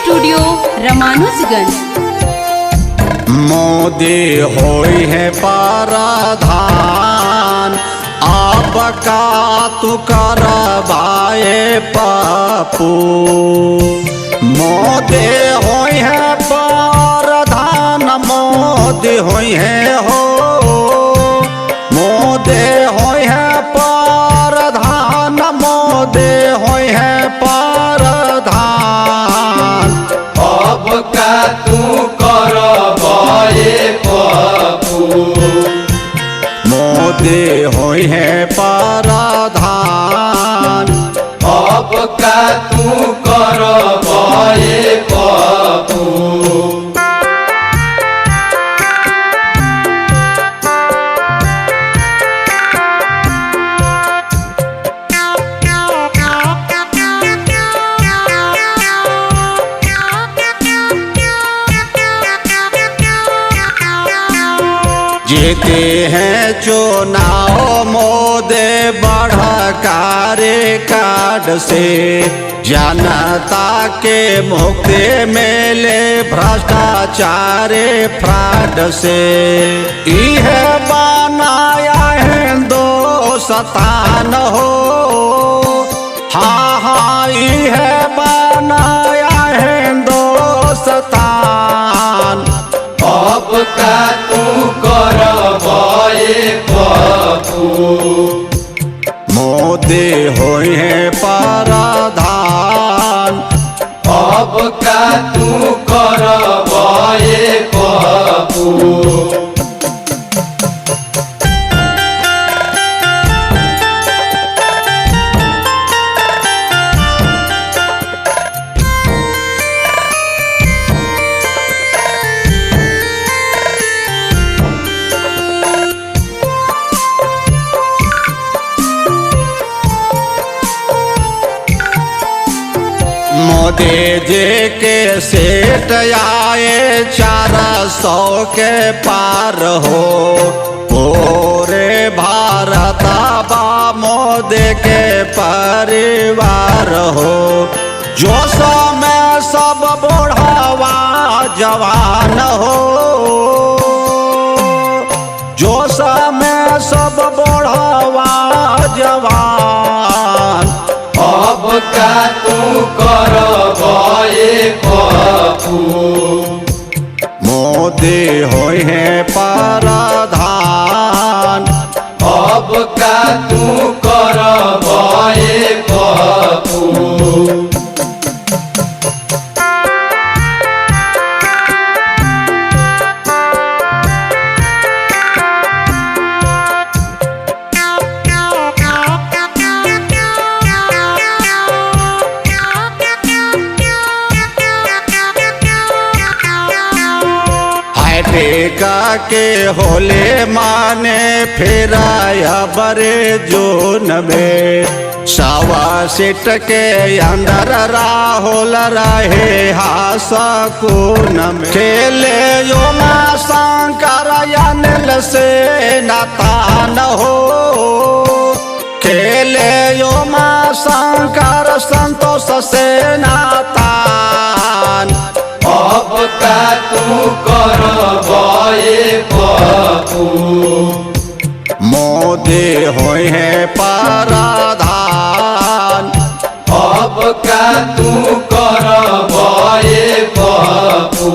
Studio Ramanujganj. Modi होई है पाराधान आप का तू करवाए पापू। मोदी होई है पाराधान मोदी होई है हो। मोदी होई है पाराधान मोदी होई है पाराधान। अब का तू करवाए पापू। मोदी होई है पाराधान अब का तू करवाए पापू। जीते हैं चुनाव मोदी बढ़कारे कार्ड से। जनता के मुक्ति मिले भ्रष्टाचार फ्रॉड से। यह बनाया हिंदुस्तान हो। हाँ हाँ यह बनाया हिंदुस्तान। अब का तू करवाए पापू। मोदी होई है पाराधान अब का तू करवाए पापू। मोदी जी के सेठ आए 400 के पार हो। पूरे भारत बा मोदी के परिवार हो। जो में सब बुढ़ावा जवान हो। जो में सब बुढ़ावा जवान। अब का तू करवाए पापू। मोदी होई है पाराधान अब का तू करवाए पापू। टेका के होले माने फिराया बरे जोन में। 100 सीट के अंदर राहुल रहे हासकून में। खेले यो मां शंकर अनिल से नातान हो। खेले यो मां शंकर संतोष से नातान। अब का तू करवाए पापू। मोदी होई है पाराधान अब का तू करवाए पापू।